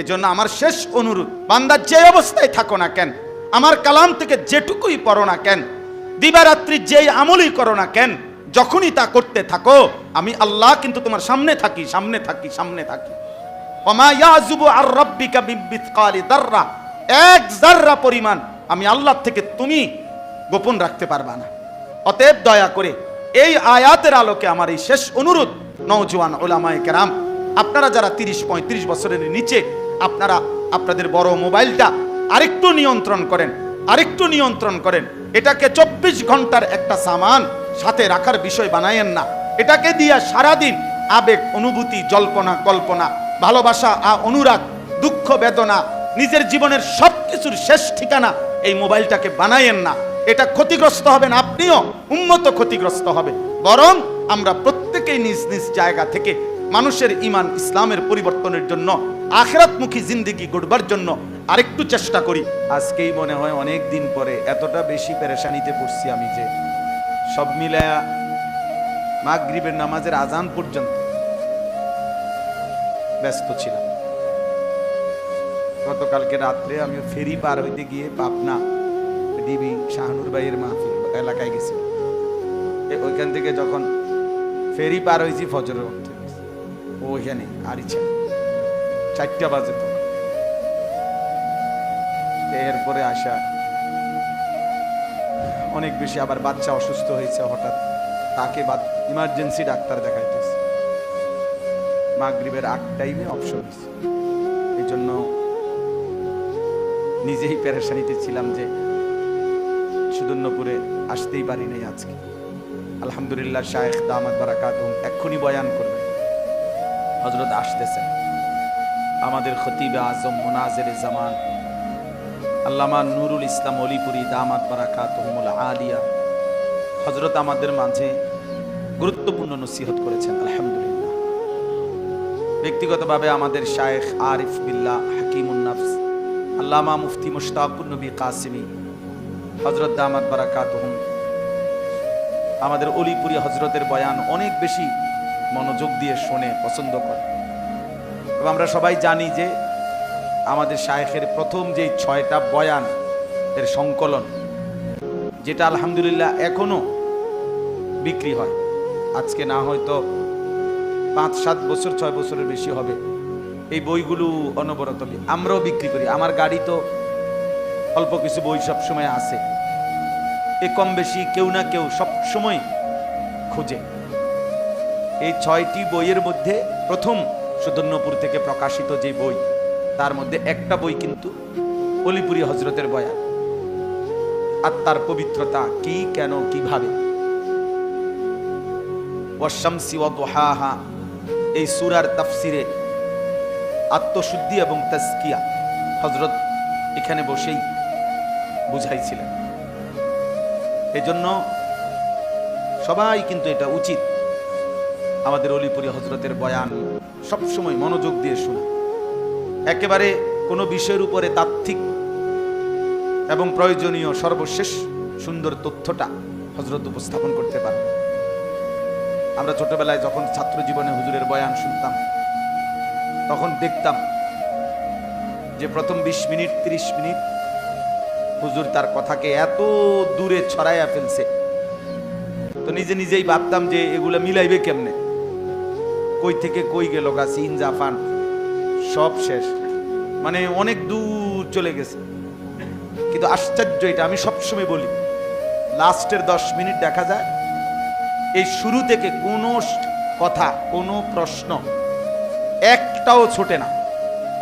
এজন্য আমার শেষ অনুরোধ, বান্দা যে অবস্থায় থাকো না কেন, আমার কালাম থেকে যেটুকুই পড়ো না কেন, দিবারাত্রি যেই আমলই করো না কেন, যখনই তা করতে থাকো, আমি আল্লাহ কিন্তু তোমার সামনে থাকি, সামনে থাকি, সামনে থাকি। ওমা ইয়াযুবু আর রাব্বিকা বিমিসকালি যাররা, এক যাররা পরিমাণ আমি আল্লাহ থেকে তুমি গোপন রাখতে পারবা না। অতএব দয়া করে এই আয়াতের আলোকে আমার এই শেষ অনুরোধ, নওজোয়ান উলামায়ে কেরাম, আপনারা যারা 30-35 বছরের নিচে, আপনারা আপনাদের বড় মোবাইলটা আরেকটু নিয়ন্ত্রণ করেন, আরেকটু নিয়ন্ত্রণ করেন। এটাকে 24 ঘন্টার একটা সামান সাথে রাখার বিষয় বানায়েন না। এটাকে দিয়ে সারাদিন আবেগ, অনুভূতি, জল্পনা, কল্পনা, ভালোবাসা, অনুরাগ, দুঃখ, বেদনা, নিজের জীবনের সবকিছুর শেষ ঠিকানা এই মোবাইলটাকে বানায়েন না। এটা ক্ষতিগ্রস্ত হবেন, আপনিও উম্মত ক্ষতিগ্রস্ত হবে। বরং আমরা প্রত্যেকেই নিজ নিজ জায়গা থেকে মানুষের ঈমান ইসলামের পরিবর্তনের জন্য, আখিরাতমুখী জিন্দেগি গড়বার জন্য আরেকটু চেষ্টা করি। আজকেই মনে হয় অনেক দিন পরে এতটা বেশি পেরেশানিতে পড়ছি আমি যে সব মিলায়া মাগরিবের নামাজের আজান পর্যন্ত ব্যস্ত ছিলাম। গতকালকে রাত্রে আমি ফেরি পার হইতে গিয়ে পাবনা ডিবি শাহনুর ভাইয়ের মাহফিল এলাকায় গেছি। ওইখান থেকে যখন ফেরি পার হয়েছি ফজরের মধ্যে, ওইখানে আরিছা 4টা বাজে, তখন এরপরে আসা অনেক বেশি। আবার বাচ্চা অসুস্থ হয়েছে হঠাৎ, তাকে ইমার্জেন্সি ডাক্তার দেখাইতেছে। মাগরিবের 8 টাইমে অবসর হয়েছে। এই জন্য নিজেই পেরেশানিতে ছিলাম যে সুদর্ণপুরে আসতেই পারি নাই আজকে। আলহামদুলিল্লাহ, শায়েখ দামাত বারাকাতুহুম এক্ষুনি বয়ান করবেন। হযরত আসতেছেন। আমাদের খতিবে আজম মুনাজিরে জামান আল্লামা নুরুল ইসলাম অলিপুরি দামাত বারাকাতুহুমুল আলিয়া হযরত আমাদের মাঝে গুরুত্বপূর্ণ নসিহত করেছেন। আলহামদুলিল্লাহ। ব্যক্তিগতভাবে আমাদের শায়েখ আরিফ বিল্লাহ হাকিমুন নফস আল্লামা মুফতি মুশতাকুন নবী কাসিমি হযরত দামাত বারাকাতুহুম আমাদের অলিপুরি হযরতের বয়ান অনেক বেশি মনোযোগ দিয়ে শুনে পছন্দ করে। এবং আমরা সবাই জানি যে আমাদের শায়েখের প্রথম যে 6টা বয়ান এর সংকলন, যেটা আলহামদুলিল্লাহ এখনো বিক্রি হয়, আজকে না হয়তো 5-7 বছর, 6 বছরের বেশি হবে, এই বইগুলো অনবরত আমরাও বিক্রি করি। আমার গাড়ি তো অল্প কিছু বই সব সময় আছে, এ কম বেশি কেউ না কেউ সব সময় খোঁজে। এই 6টি বইয়ের মধ্যে প্রথম সুদর্ণপুর থেকে প্রকাশিত যে বই, তার মধ্যে একটা বই কিন্তু অলিপুরি হযরতের বয়ান। আত্মার পবিত্রতা কি, কেন, কিভাবে। ওয়াশ-শামসি ওয়া দুহাহা, এই সূরার তাফসিরে আত্মশুদ্ধি এবং তাজকিয়া হযরত এখানে বসেই বুঝাইছিলেন। এজন্য সবাই কিন্তু এটা উচিত আমাদের অলিপুরি হযরতের বয়ান সবসময় মনোযোগ দিয়ে শোনা। একেবারে কোনো বিষয়ের উপরে তাত্ত্বিক এবং প্রয়োজনীয় সর্বশেষ সুন্দর তথ্যটা হযরত উপস্থাপন করতে পারে। আমরা ছোটবেলায় যখন ছাত্র জীবনে হুজুরের বয়ান শুনতাম, তখন দেখতাম যে প্রথম 20 মিনিট 30 মিনিট হুজুর তার কথাকে এত দূরে ছড়াইয়া ফেলছে, তো নিজে নিজেই ভাবতাম যে এগুলা মিলাইবে কেমনে, কই থেকে কই গেল, সিন জাফান সব শেষ, মানে অনেক দূর চলে গেছে। কিন্তু আশ্চর্য, এটা আমি সবসময় বলি, লাস্টের 10 মিনিট দেখা যায় এই শুরু থেকে কোনো কথা, কোনো প্রশ্ন একটাও ছোটে না,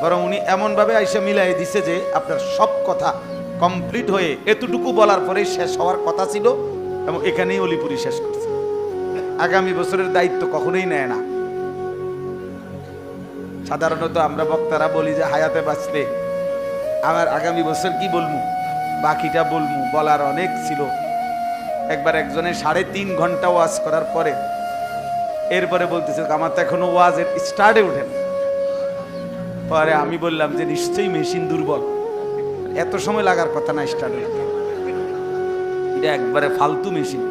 বরং উনি এমনভাবে আইসা মিলাই দিছে যে আপনার সব কথা কমপ্লিট হয়ে এতটুকু বলার পরে শেষ হওয়ার কথা ছিল, এবং এখানেই অলিপুরি শেষ করছে। আগামী বছরের দায়িত্ব কখনোই নেয় না। সাধারণত আমরা বক্তারা বলি যে হায়াতে বাঁচলে আমার আগামী বছর কি বলবো, বাকিটা বলবো, বলার অনেক ছিল। একবার একজনে 3.5 ঘন্টা ওয়াজ করার পরে এরপরে বলতেছে আমার তো এখনো ওয়াজের স্টার্টে ওঠেন। পরে আমি বললাম যে নিশ্চয়ই মেশিন দুর্বল, এত সময় লাগার কথা না স্টার্ট হতে, এটা একবারে ফালতু মেশিন।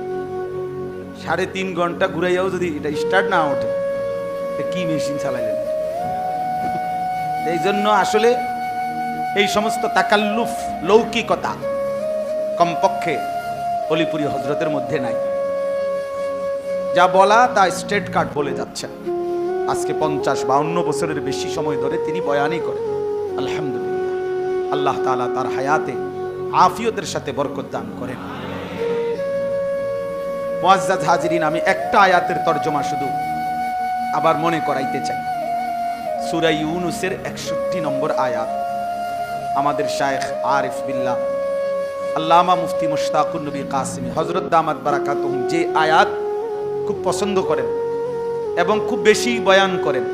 3.5 ঘন্টা ঘুরাইয়াও যদি এটা স্টার্ট না ওঠে, কি মেশিন চালাইলেন? এই জন্য আসলে এই সমস্ত তাকাল্লুফ লৌকিকতা কমপক্ষে অলিপুরি হজরতের মধ্যে নাই। যা বলা তা স্ট্রেট কাট বলে যাচ্ছেন। আজকে 50-52 বছরের বেশি সময় ধরে তিনি বয়ানই করেন। আলহামদুলিল্লাহ, আল্লাহ তাআলা তার হায়াতে আফিয়তের সাথে বরকত দান করেন। মুআজ্জাজ হাজিরিন, আমি একটা আয়াতের তরজমা শুধু আবার মনে করাইতে চাই। সূরা ইউনূসের 61 নম্বর আয়াত। আমাদের শায়েখ আরিফ বিল্লাহ আল্লামা মুফতি মুশতাকুন নবী কাসিমি হযরত দামাত বারাকাতুহুম যে আয়াত খুব পছন্দ করেন এবং খুব বেশি বয়ান করেন।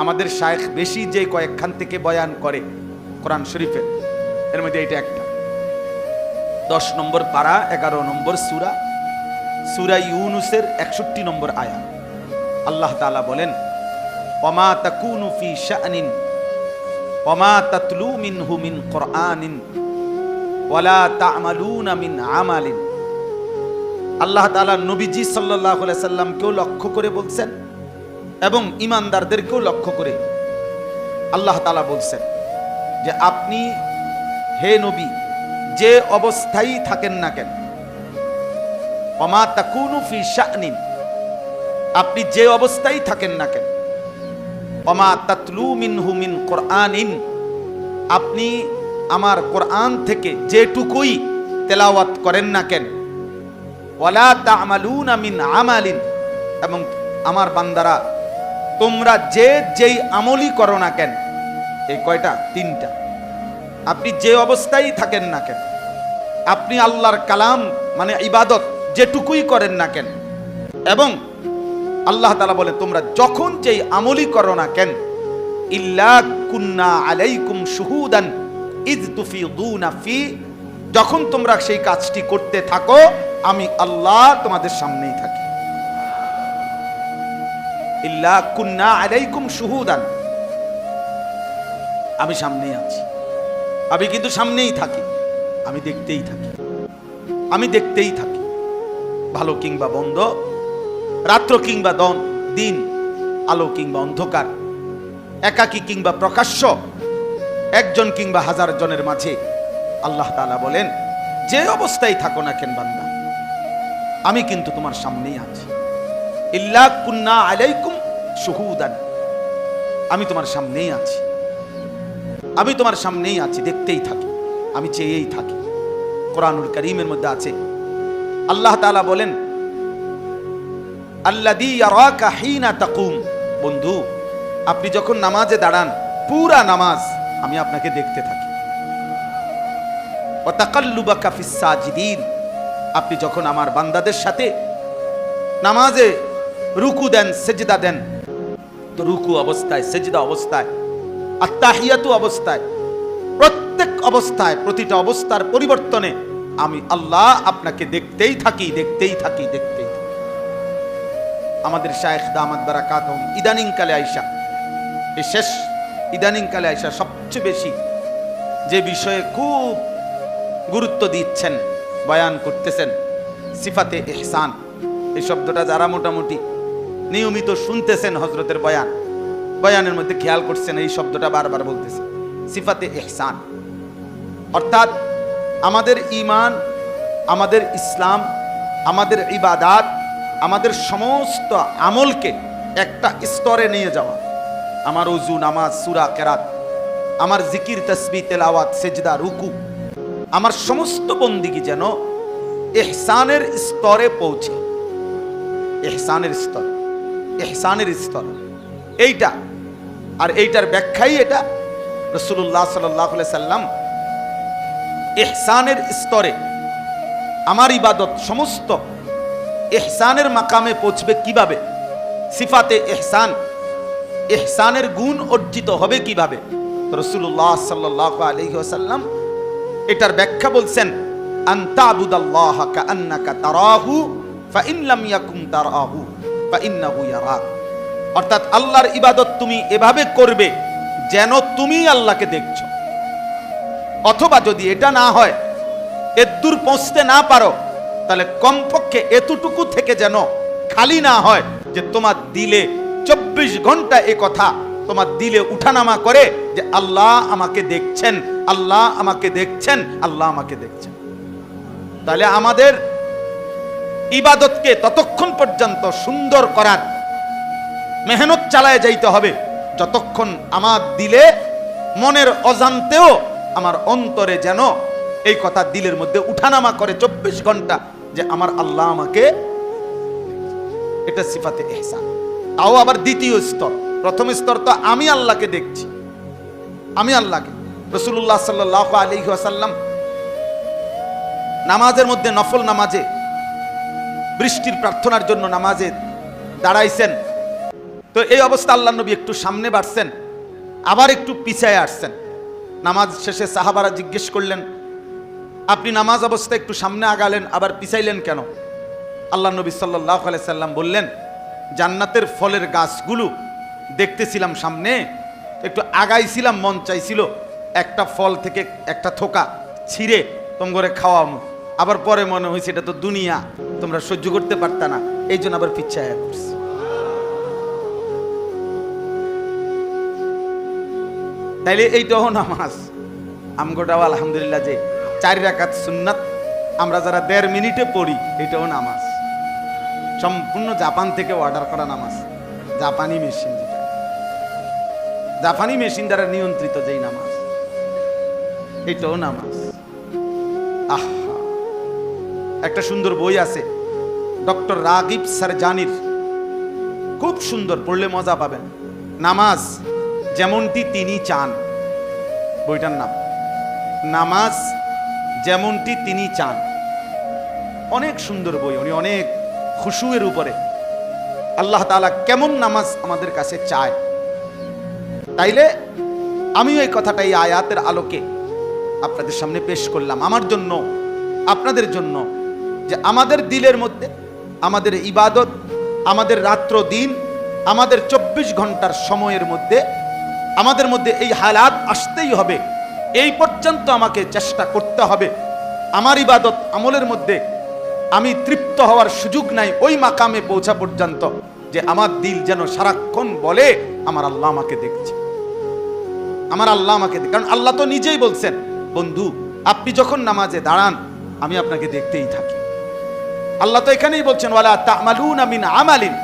আমাদের শায়েখ বেশি যে কয়েকখান থেকে বয়ান করে কোরআন শরীফের, এর মধ্যে এটা একটা। 10 নম্বর পারা 11 নম্বর সূরা, সূরা ইউনূসের 61 নম্বর আয়াত। আল্লাহ তাআলা বলেন, ওয়ামা তাকুনু ফি শা'নিন ওয়ামা তাতলু মিনহু মিন কুরআনিন ওয়ালা তা'মালুনা মিন আমালিন। আল্লাহ তাআলা নবীজি সাল্লাল্লাহু আলাইহি সাল্লামকেও লক্ষ্য করে বলছেন এবং ঈমানদারদেরকেও লক্ষ্য করে আল্লাহ তাআলা বলছেন যে আপনি হে নবী যে অবস্থায় থাকেন না কেন, ওয়ামা তাকুনু ফি শা'নিন, আপনি যে অবস্থায় থাকেন না কেন, ওয়ামা তাতলু মিনহু মিন কুরআনিন, আপনি আমার কোরআন থেকে যেটুকুই তেলাওয়াত করেন না কেন, ওয়ালা তা'মালুনা মিন আমালিন, এবং আমার বান্দারা তোমরা যেই আমলই করো না কেন। এই কয়টা? 3টা। আপনি যে অবস্থায় থাকেন না কেন, আপনি আল্লাহর কালাম মানে ইবাদত যেটুকুই করেন না কেন, এবং আল্লাহ তাআলা বলে তোমরা যখন যেই আমলই করো না কেন, ইল্লা কুন্না আলাইকুম শুহুদান ইয তুফিদুনা ফি, যখন তোমরা সেই কাজটি করতে থাকো আমি আল্লাহ তোমাদের সামনেই থাকি। ইল্লা কুন্না আলাইকুম শুহুদান, আমি সামনেই আছি, আমি কিন্তু সামনেই থাকি, আমি দেখতেই থাকি, আমি দেখতেই থাকি। ভালো কিংবা মন্দ, রাত্র কিংবা দিন, আলো কিংবা অন্ধকার, একাকী কিংবা প্রকাশ্য, একজন কিংবা হাজার জনের মাঝে, আল্লাহ তাআলা বলেন যে অবস্থায় থাকো না কেন বান্দা, আমি কিন্তু তোমার সামনেই আছি। ইল্লা কুন্না আলাইকুম শুহুদান, আমি তোমার সামনেই আছি, আমি তোমার সামনেই আছি, দেখতেই থাকি, আমি চেয়েই থাকি। কোরআনুল কারীমের মধ্যে আছে আল্লাহ তাআলা বলেন আল্লাযী ইয়ারাকা হিনা তাকুম, বন্ধু আপনি যখন নামাজে দাঁড়ান পুরা নামাজ আমি আপনাকে দেখতে থাকি। ওয়া তাকাল্লুবাকা ফিস সাজিদিন, আপনি যখন আমার বান্দাদের সাথে নামাজে রুকু দেন, সেজদা দেন, তো রুকু অবস্থায়, সেজদা অবস্থায়, আত্তাহিয়াতু অবস্থায়, প্রত্যেক অবস্থায়, প্রতিটা অবস্থার পরিবর্তনে আমি আল্লাহ আপনাকে দেখতেই থাকি, দেখতেই থাকি, দেখতেই থাকি। আমাদের শায়েখ দামাত বারাকাতুহুম ইদানিং কালে আয়েশা, এই শেষ ইদানিং কালে আয়েশা সবচেয়ে বেশি যে বিষয়ে খুব গুরুত্ব দিচ্ছেন, বয়ান করতেছেন, সিফাতে ইহসান। এই শব্দটা যারা মোটামুটি নিয়মিত শুনতেছেন হযরতের বয়ানের মধ্যে খেয়াল করছেন, এই শব্দটা বারবার বলতেছে, সিফাতে ইহসান। অর্থাৎ আমাদের ঈমান, আমাদের ইসলাম, আমাদের ইবাদাত, আমাদের সমস্ত আমলকে একটা স্তরে নিয়ে যাওয়া। আমার ওযু, নামাজ, সূরা, কেরাত, আমার জিকির, তাসবিহ, তেলাওয়াত, সেজদা, রুকু, আমার সমস্ত বন্দিগি যেন ইহসানের স্তরে পৌঁছে। ইহসানের স্তর, ইহসানের স্তর এইটা, আর এইটার ব্যাখ্যাই এটা। রাসূলুল্লাহ সাল্লাল্লাহু আলাইহি সাল্লাম ইহসানের স্তরে আমার ইবাদত সমস্ত ইহসানের মাকামে পৌঁছবে কিভাবে, সিফাতে ইহসান, ইহসানের গুণ অর্জিত হবে কিভাবে, রাসূলুল্লাহ সাল্লাল্লাহু আলাইহি ওয়াসাল্লাম এটার ব্যাখ্যা বলছেন, আন তা'বুদাল্লাহা কাআন্নাকা তারাহু ফাইন লাম ইয়াকুন তারাহু ফাইন্নাহু ইয়ারাক। অর্থাৎ আল্লাহর ইবাদত তুমি এভাবে করবে যেন তুমি আল্লাহকে দেখছো, অথবা যদি এটা না হয়, এদূর পৌঁছতে না পারো, তাহলে কমপক্ষে এতটুকু থেকে যেন খালি না হয় যে তোমার দিলে 24 ঘন্টা এ কথা তোমার দিলে উঠানামা করে যে আল্লাহ আমাকে দেখছেন, আল্লাহ আমাকে দেখছেন, আল্লাহ আমাকে দেখছেন। তাহলে আমাদের ইবাদতকে ততক্ষণ পর্যন্ত সুন্দর করার মেহনত চালায় যাইতে হবে যতক্ষণ আমার দিলে, মনের অজান্তেও আমার অন্তরে যেন এই কথা দিলের মধ্যে উঠানামা করে 24 ঘন্টা যে আমার আল্লাহ আমাকে, এটা সিফাতে ইহসান। তাও আবার দ্বিতীয় স্তর। প্রথম স্তর তো আমি আল্লাহকে দেখছি, আমি আল্লাহকে। রাসূলুল্লাহ সাল্লাল্লাহু আলাইহি ওয়াসাল্লাম নামাজের মধ্যে, নফল নামাজে, বৃষ্টির প্রার্থনার জন্য নামাজে দাঁড়াইছেন। তো এই অবস্থা আল্লাহ নবী একটু সামনে বাড়ছেন, আবার একটু পিছায় আসছেন। নামাজ শেষে সাহাবারা জিজ্ঞেস করলেন, আপনি নামাজ অবস্থায় একটু সামনে আগালেন, আবার পিছাইলেন কেন? আল্লাহ নবী সাল্লাল্লাহু আলাইহি সাল্লাম বললেন, জান্নাতের ফলের গাছগুলো দেখতেছিলাম সামনে, একটু আগাইছিলাম, মন চাইছিল একটা ফল থেকে একটা থোকা ছিঁড়ে তোমরা খাওয়ামো, আবার পরে মনে হয়েছে এটা তো দুনিয়া, তোমরা সহ্য করতে পারতা না, এই জন্য আবার পিছায়া করছি। তাইলে এইটাও নামাজ। আমগোটাও আলহামদুলিল্লাহ যে 4 রাকাত সুন্নাত আমরা যারা 1.5 মিনিটে পড়ি, এটাও নামাজ। সম্পূর্ণ জাপান থেকে অর্ডার করা নামাজ, জাপানি মেশিন, যেটা জাপানি মেশিন দ্বারা নিয়ন্ত্রিত যেই নামাজ, এটাও নামাজ। আহা, একটা সুন্দর বই আছে ডক্টর রাগিব সারজানির, খুব সুন্দর, পড়লে মজা পাবেন। নামাজ যেমনটি তিনি চান, বইটার নাম নামাজ যেমনটি তিনি চান। অনেক সুন্দর বই, উনি অনেক খুশুয়ের উপরে আল্লাহ তাআলা কেমন নামাজ আমাদের কাছে চায়। তাইলে আমিও এই কথাটা এই আয়াতের আলোকে আপনাদের সামনে পেশ করলাম, আমার জন্য, আপনাদের জন্য, যে আমাদের দিলের মধ্যে আমাদের ইবাদত, আমাদের রাত্র দিন, আমাদের 24 ঘন্টার সময়ের মধ্যে আমাদের মধ্যে এই হালাত আসতেই হবে। এই পর্যন্ত আমাকে চেষ্টা করতে হবে আমার ইবাদত আমলের মধ্যে আমি তৃপ্ত হওয়ার সুযোগ নাই ওই মাকামে পৌঁছা পর্যন্ত, যে আমার দিল যেন সারাক্ষণ বলে আমার আল্লাহ আমাকে দেখছে, আমার আল্লাহ আমাকে দেখে। কারণ আল্লাহ তো নিজেই বলছেন, বন্ধু আপনি যখন নামাজে দাঁড়ান আমি আপনাকে দেখতেই থাকি। আল্লাহ তো এখানেই বলছেন, ওয়ালা তা'মালুনা মিন আমালিন,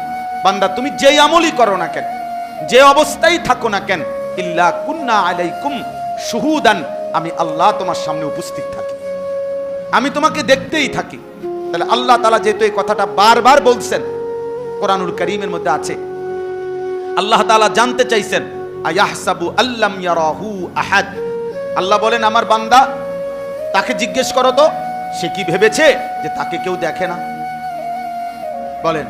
বান্দা তুমি যেই আমলই করো না কেন, যে অবস্থায় থাকো না কেন, ইল্লা কুন্না আলাইকুম শুহুদান, আমি আল্লাহ তোমার সামনে উপস্থিত থাকি, আমি তোমাকে দেখতেই থাকি। তাহলে আল্লাহ তাআলা যেহেতু এই কথাটা বারবার বলছেন, কোরআনুল কারীমের মধ্যে আছে, আল্লাহ তাআলা জানতে চাইছেন, আয়াহসাবু আল্লাম ইয়ারাহু আহাদ। আল্লাহ বলেন, আমার বান্দা তাকে জিজ্ঞেস করো তো, সে কি ভেবেছে যে তাকে কেউ দেখে না? বলেন,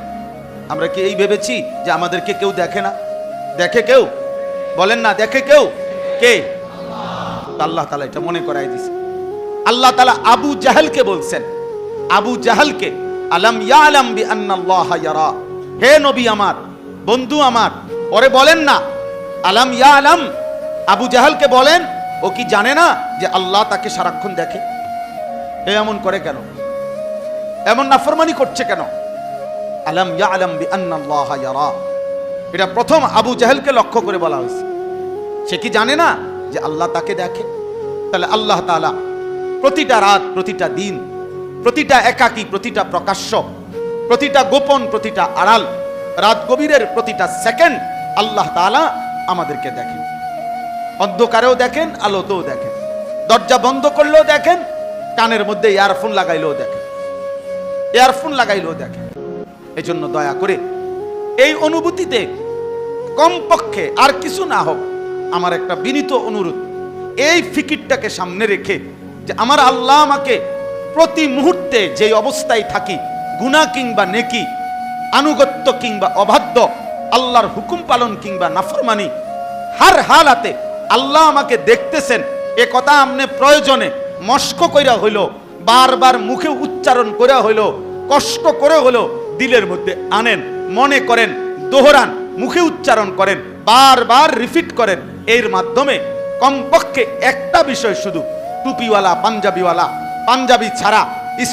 আমরা কি এই ভেবেছি যে আমাদেরকে কেউ দেখে না? দেখে কেউ? বলেন না, দেখে কেউ? কে? আল্লাহ তাআলা এটা মনে করাই দিয়েছে। আল্লাহ তাআলা আবু জাহেলকে বলছেন, আবু জাহেলকে, আলাম ইয়ালাম বিআন্নাল্লাহ ইয়ারা, হে নবী আমার, বন্ধু আমার, ওরে বলেন না, আলাম ইয়ালাম, আবু জাহেলকে বলেন, ও কি জানে না যে আল্লাহ তাকে সারাক্ষণ দেখে? এমন করে কেন? এমন নাফরমানি করছে কেন? আলাম ইয়ালাম বিআন্নাল্লাহ ইয়ারা, এটা প্রথম আবু জাহেলকে লক্ষ্য করে বলা হয়েছে। সে কি জানে না যে আল্লাহ তাকে দেখে? তাহলে আল্লাহ তাআলা প্রতিটা রাত, প্রতিটা দিন, প্রতিটা একাকী, প্রতিটা প্রকাশ্য, প্রতিটা গোপন, প্রতিটা আড়াল, রাত গভীরের প্রতিটা সেকেন্ড আল্লাহ তাআলা আমাদেরকে দেখেন। অন্ধকারেও দেখেন, আলোতেও দেখেন, দরজা বন্ধ করলেও দেখেন, কানের মধ্যে ইয়ারফোন লাগাইলেও দেখেন, ইয়ারফোন লাগাইলেও দেখেন। এই জন্য দয়া করে এই অনুভূতিতে কমপক্ষে আর কিছু না হোক, আমার একটা বিনীত অনুরোধ, এই ফিকিরটাকে সামনে রেখে যে আমার আল্লাহ আমাকে প্রতি মুহূর্তে যে অবস্থায় থাকি, গুনাহ কিংবা নেকি, আনুগত্য কিংবা অবাধ্য, আল্লাহর হুকুম পালন কিংবা নাফরমানি, হার হালাতে আল্লাহ আমাকে দেখতেছেন, এ কথা আমনে প্রয়োজনে মস্ক কইরা হইল, বারবার মুখে উচ্চারণ কইরা হইল, কষ্ট করে হলো দিলের মধ্যে আনেন, মনে করেন, দোহরান, মুখে উচ্চারণ করেন, বারবার রিপিট করেন। এর মাধ্যমে কমপক্ষে একটা বিষয় শুধু, টুপিওয়ালা, পাঞ্জাবিওয়ালা, পাঞ্জাবি ছাড়া,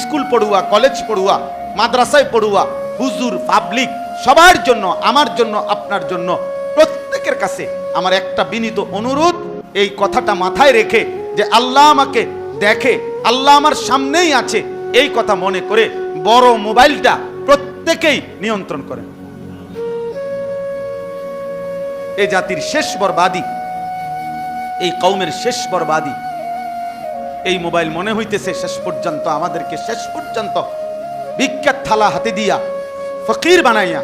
স্কুল পড়ুয়া, কলেজ পড়ুয়া, মাদ্রাসায় পড়ুয়া, হুজুর, পাবলিক, সবার জন্য, আমার জন্য, আপনার জন্য, প্রত্যেক প্রত্যেকের কাছে আমার একটা বিনীত অনুরোধ, এই কথাটা মাথায় রেখে যে আল্লাহ আমাকে দেখে, আল্লাহ আমার সামনেই আছে, এই কথা মনে করে বড় মোবাইলটা প্রত্যেকেই নিয়ন্ত্রণ করেন। এই জাতির শেষ বরবাদি, এই কওমের শেষ বরবাদি এই মোবাইল মনে হইতেছে শেষ পর্যন্ত আমাদেরকে শেষ পর্যন্ত ভিক্ষার থালা হাতে দিয়া ফকির বানাইয়া,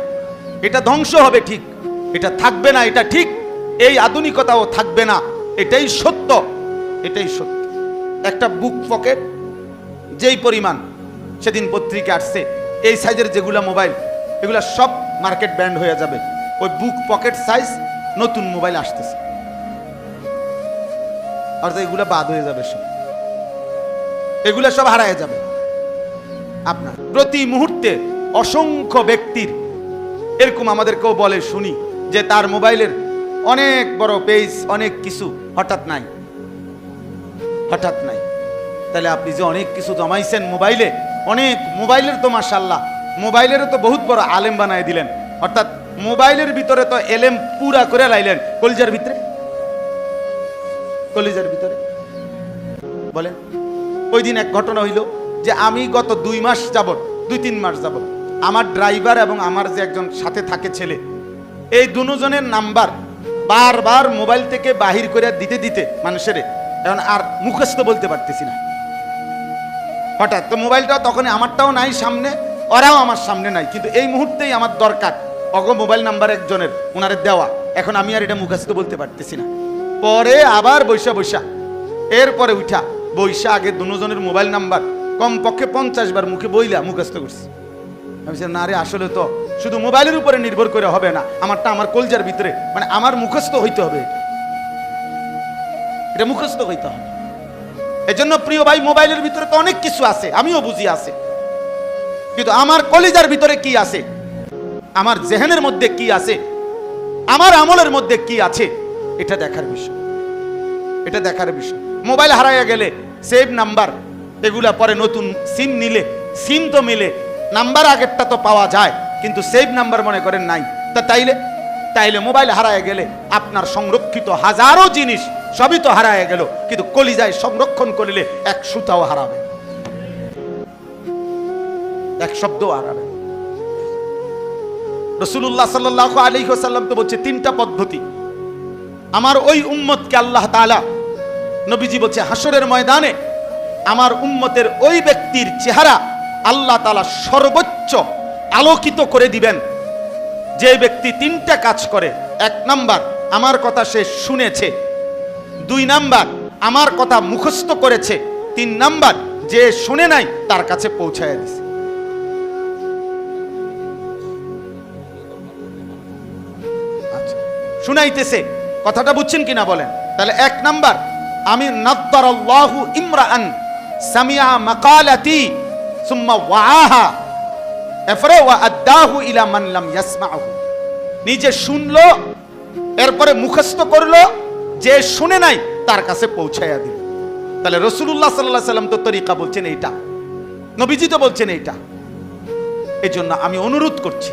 এটা ধ্বংস হবে ঠিক, এটা থাকবে না, এটা ঠিক, এই আধুনিকতাও থাকবে না, এটাই সত্য, এটাই সত্য। একটা বুক পকেট যেই পরিমাণ, সেদিন পত্রিকা আসছে এই সাইজের যেগুলা মোবাইল, এগুলা সব মার্কেট ব্যান্ড হয়ে যাবে, ওই বুক পকেট সাইজ নতুন মোবাইল আসতেছে, আর এগুলা বাদ হয়ে যাবে, সব এগুলা সব হারায় যাবে। আপনার প্রতি মুহূর্তে অসংখ্য ব্যক্তির এরকম আমাদেরকেও বলে শুনি যে তার মোবাইলের অনেক বড় পেজ, অনেক কিছু হঠাৎ নাই, হঠাৎ নাই। তাহলে আপনি যে অনেক কিছু জমাইছেন মোবাইলে, অনেক মোবাইলের তো মাশাআল্লাহ, মোবাইলেরও তো বহুত বড় আলেম বানায় দিলেন, অর্থাৎ মোবাইলের ভিতরে তো এলেম পুরা করে লাইলেন কলিজার ভিতরে, কলিজার ভিতরে বলেন। ওই দিন এক ঘটনা হইল যে আমি গত 2 মাস যাবত, 2-3 মাস যাবত আমার ড্রাইভার এবং আমার যে একজন সাথে থাকে ছেলে, এই দুজনের নাম্বার বারবার মোবাইল থেকে বাহির করে দিতে দিতে মানুষের এখন আর মুখস্থ বলতে পারতেছি না। হঠাৎ তো মোবাইলটা তখন আমারটাও নাই সামনে, ওরাও আমার সামনে নাই, কিন্তু এই মুহূর্তেই আমার দরকার অগ মোবাইল নাম্বার একজনের, ওনারে দেওয়া, এখন আমি আর এটা মুখস্থ বলতে পারতেছি না। পরে আবার বৈশা বৈশা, এরপরে উঠা বৈশা আগে দুজনের মোবাইল নাম্বার কমপক্ষে 50 বার মুখে বইলা মুখস্থ করছি। আমি না রে, আসলে তো শুধু মোবাইলের উপরে নির্ভর করে হবে না, আমারটা আমার কলজার ভিতরে, মানে আমার মুখস্থ হইতে হবে, এটা মুখস্থ হইতে হবে। এজন্য প্রিয় ভাই, মোবাইলের ভিতরে তো অনেক কিছু আছে, আমিও বুঝি আছে, কিন্তু আমার কলিজার ভিতরে কি আছে, আমার জেহেনের মধ্যে কি আছে, আমার আমলের মধ্যে কি আছে, এটা দেখার বিষয়, এটা দেখার বিষয়। মোবাইল হারাইয়া গেলে সেভ নাম্বার এগুলা পরে নতুন সিম নিলে সিম তো মিলে, নাম্বার আগেরটা তো পাওয়া যায়, কিন্তু সেভ নাম্বার মনে করেন নাই, তা তাইলে মোবাইল হারাইয়া গেলে আপনার সংরক্ষিত হাজারো জিনিস সবই তো হারাইয়া গেল, কিন্তু কলিজায় সংরক্ষণ করলে এক সুতাও হারাবে, এক শব্দও হারাবে। রাসূলুল্লাহ সাল্লাল্লাহু আলাইহি ওয়াসাল্লাম তো বলছে 3টা পদ্ধতি আমার ওই উম্মতকে আল্লাহ তাআলা, নবীজি বলছে হাসরের ময়দানে আমার উম্মতের ওই ব্যক্তির চেহারা আল্লাহ তাআলা সর্বোচ্চ আলোকিত করে দিবেন যে ব্যক্তি 3টা কাজ করে। 1 নাম্বার, আমার কথা সে শুনেছে, 2 নাম্বার, আমার কথা মুখস্থ করেছে, 3 নাম্বার, যে শুনে নাই তার কাছে পৌঁছায় দিছে। আচ্ছা, শুনাইতেছে, কথাটা বুঝছেন কিনা বলেন? তাহলে 1 নাম্বার, আমি নাদ্দারাল্লাহু ইমরাআন সামিআ মাকালাতি সুম্মা ওয়াআহা এফরা ওয়া আদ্দাহু ইলা মান লাম ইয়াসমাহু। নিজে শুনলো, এরপরে মুখস্থ করলো, যে শুনে নাই তার কাছে পৌঁছায়া দিল। তাহলে রাসূলুল্লাহ সাল্লাল্লাহু আলাইহি ওয়াসাল্লাম তো তরিকা বলছেন এইটা, নবীজি তো বলছেন এইটা। এই জন্য আমি অনুরোধ করছি,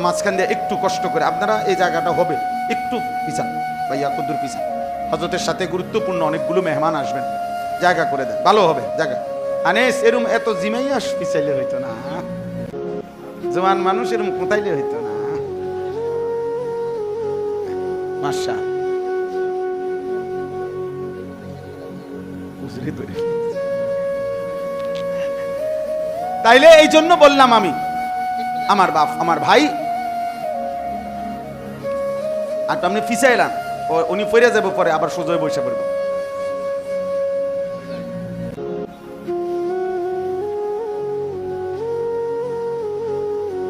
মাঝখান দিয়ে একটু কষ্ট করে আপনারা এই জায়গাটা হবে একটু পিছান, ভাইয়া কদ্দুর পিছান, হযরতের সাথে গুরুত্বপূর্ণ অনেকগুলো মেহমান আসবেন, জায়গা করে দেন, ভালো হবে জায়গা। আনেস এরম এত জিমাইয়া পিছাইলে হইতো না, জওয়ান মানুষ এরম কোথাইলে হইতো না। মাশা তাইলে এই জন্য বললাম আমি, আমার বাপ আমার ভাই, আর আপনি ফিসাইলাম, উনি ফিরে যাবো পরে আবার সোজা বসে পড়বো।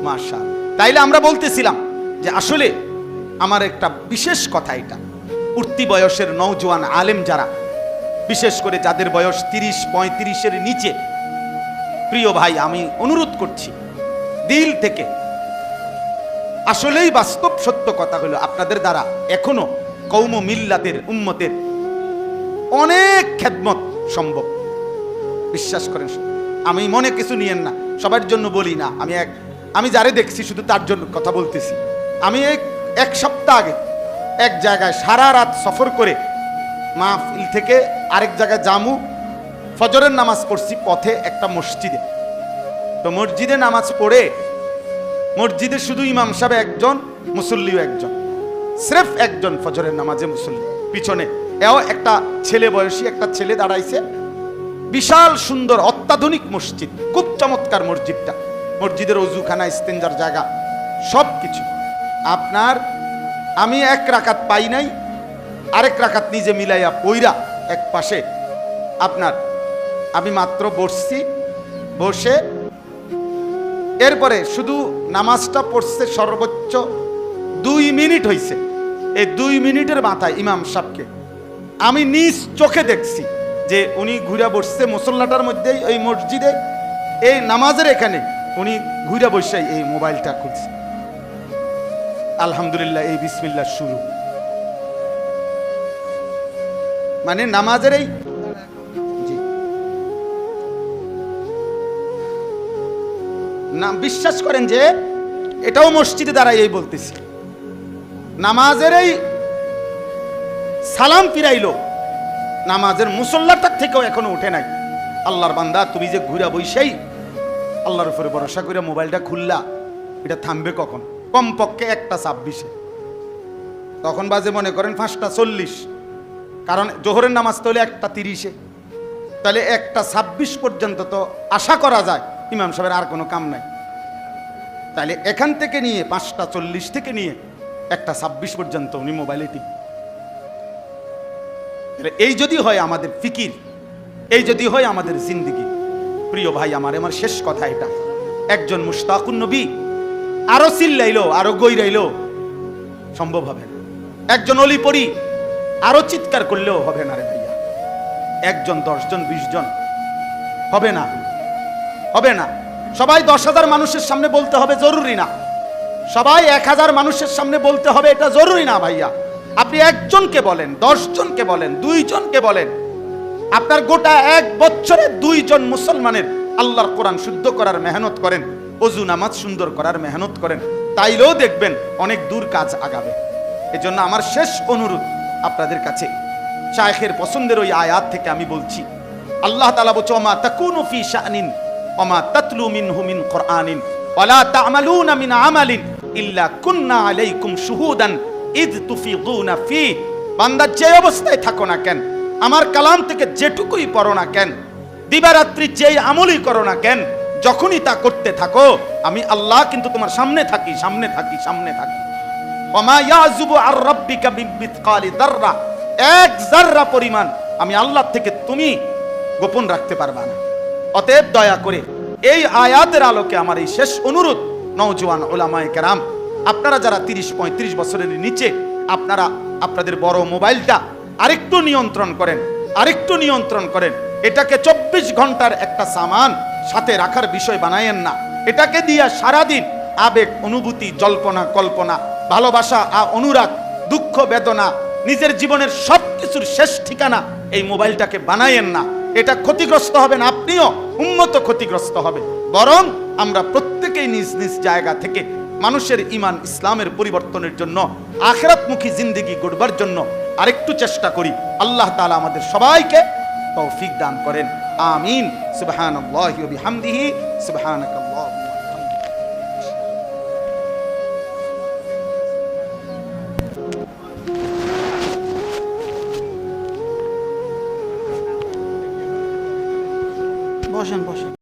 মাশাআল্লাহ। তাইলে আমরা বলতেছিলাম যে আসলে আমার একটা বিশেষ কথা, এটা উঠতি বয়সের নওজোয়ান আলেম যারা, বিশেষ করে যাদের বয়স 30-35-এর নিচে, প্রিয় ভাই আমি অনুরোধ করছি দিল থেকে, আসলেই বাস্তব সত্য কথা হলো আপনাদের দ্বারা এখনো কওম মিল্লাতের উম্মতের অনেক খেদমত সম্ভব, বিশ্বাস করেন। আমি মনে কিছু নিয়েন না, সবার জন্য বলি না, আমি যারে দেখছি শুধু তার জন্য কথা বলতেছি। আমি এক সপ্তাহ আগে এক জায়গায় সারা রাত সফর করে মাহফিল থেকে আরেক জায়গায় জামু, ফজরের নামাজ পড়ছি পথে একটা মসজিদে। তো মসজিদে নামাজ পড়ে, মসজিদে শুধু ইমাম সাহেব একজন, মুসল্লিও একজন, স্রেফ একজন ফজরের নামাজে মুসল্লি। পিছনে এও একটা ছেলে, বয়সী একটা ছেলে দাঁড়াইছে। বিশাল সুন্দর অত্যাধুনিক মসজিদ, খুব চমৎকার মসজিদটা। মসজিদের অজুখানা, ইস্তেঞ্জার জায়গা, সব কিছু আপনার। আমি এক রাকাত পাই নাই, আরেক রাকাত নিজে মিলাইয়া পইরা এক পাশে আপনার আমি মাত্র বসছি। বসে এরপরে শুধু নামাজটা পড়ছে সর্বোচ্চ 2 মিনিট হয়েছে। এই 2 মিনিটের মাথায় ইমাম সাহেবকে আমি নিজ চোখে দেখছি যে উনি ঘুরে বসছে মুসল্লাটার মধ্যেই, ওই মসজিদে এই নামাজের এখানে উনি ঘুরে বসে এই মোবাইলটা খুলছে। আলহামদুলিল্লাহ, এই বিসমিল্লাহ শুরু। মানে নামাজের এই না, বিশ্বাস করেন যে এটাও মসজিদে দাঁড়াই এই বলতেছি, নামাজের এই সালাম ফিরাইলো, নামাজের মুসল্লাটার থেকেও এখনো উঠে নাই। আল্লাহর বান্দা, তুমি যে ঘুরা বইসেই আল্লাহর উপরে ভরসা করে মোবাইলটা খুললা, এটা থামবে কখন? কমপক্ষে 1:26। তখন বাজে মনে করেন 5:40, কারণ জোহরের নামাজ তো হলে 1:30। তাহলে 1:26 পর্যন্ত তো আশা করা যায় ইমাম সাহেবের আর কোনো কাম নাই। তাহলে এখান থেকে নিয়ে 5:40 থেকে নিয়ে 1:26 পর্যন্ত উনি মোবাইলে টিপ। এই যদি হয় আমাদের ফিকির, এই যদি হয় আমাদের জিন্দিগি, প্রিয় ভাই আমার শেষ কথা এটা, একজন মুশতাকুন নবী আরো চিল্লাইলো, আরো গৈরাইলো সম্ভব হবে না। একজন অলি পরি আরো চিৎকার করলেও হবে না রে ভাইয়া। 1 জন 10 জন 20 জন হবে না, হবে না। সবাই 10,000 মানুষের সামনে বলতে হবে জরুরি না, সবাই 1000 মানুষের সামনে বলতে হবে এটা জরুরি না ভাইয়া। আপনি 1 জনকে বলেন, 10 জনকে বলেন, 2 জনকে বলেন, আপনার গোটা 1 বছরে 2 জন মুসলমানের আল্লাহর কোরআন শুদ্ধ করার মেহনত করেন, ওযু নামাজ সুন্দর করার মেহনত করেন, তাইলেও দেখবেন অনেক দূর কাজ আগাবে। এজন্য আমার শেষ অনুরোধ আপনাদের কাছে, শায়েখের পছন্দের ওই আয়াত থেকে আমি বলছি, আল্লাহ তাআলা বলছে, ওমা তাকুনু ফি শানিন ওমা তাতলু মিনহু মিন কুরআনিন ওয়ালা তা'মালুনা মিন আমালিন ইল্লা কুননা আলাইকুম শুহুদান ইদ তুফিদুনা ফি। বান্দা যে অবস্থায় থাকো না কেন, আমার কালাম থেকে যেটুকুই পড়ো না কেন, দিবারাত্রি যেই আমলই করো না কেন, যখনই তা করতে থাকো আমি আল্লাহ কিন্তু তোমার সামনে থাকি, সামনে থাকি, সামনে থাকি। ওমা ইয়াযুবু আর রাব্বিকা বিমিসকালি যাররা, 1 যাররা পরিমাণ আমি আল্লাহ থেকে তুমি গোপন রাখতে পারবা না। অতএব দয়া করে এই আয়াতের আলোকে আমার এই শেষ অনুরোধ, নওজোয়ান উলামায়ে কেরাম, আপনারা যারা 30-35 বছরের নিচে, আপনারা আপনাদের বড় মোবাইলটা আরেকটু নিয়ন্ত্রণ করেন, আরেকটু নিয়ন্ত্রণ করেন। এটাকে 24 ঘন্টার একটা সামান সাথে রাখার বিষয় বানায়েন না। এটাকে দিয়ে সারাদিন আবেগ, অনুভূতি, জল্পনা, কল্পনা, ভালোবাসা, অনুরাগ, দুঃখ, বেদনা, নিজের জীবনের সব কিছুর শেষ ঠিকানা এই মোবাইলটাকে বানায়েন না। এটা ক্ষতিগ্রস্ত হবেন, আপনিও উম্মত ক্ষতিগ্রস্ত হবে। বরং আমরা প্রত্যেকেই নিজ নিজ জায়গা থেকে মানুষের ঈমান ইসলামের পরিবর্তনের জন্য, আখিরাতমুখী জিন্দেগি গড়বার জন্য আরেকটু চেষ্টা করি। আল্লাহ তাআলা আমাদের সবাইকে তৌফিক দান করেন। আমিন। সুবহানাল্লাহি ওয়া বিহামদিহি, সুবহানাকাল্লাহ। বসেন বসেন।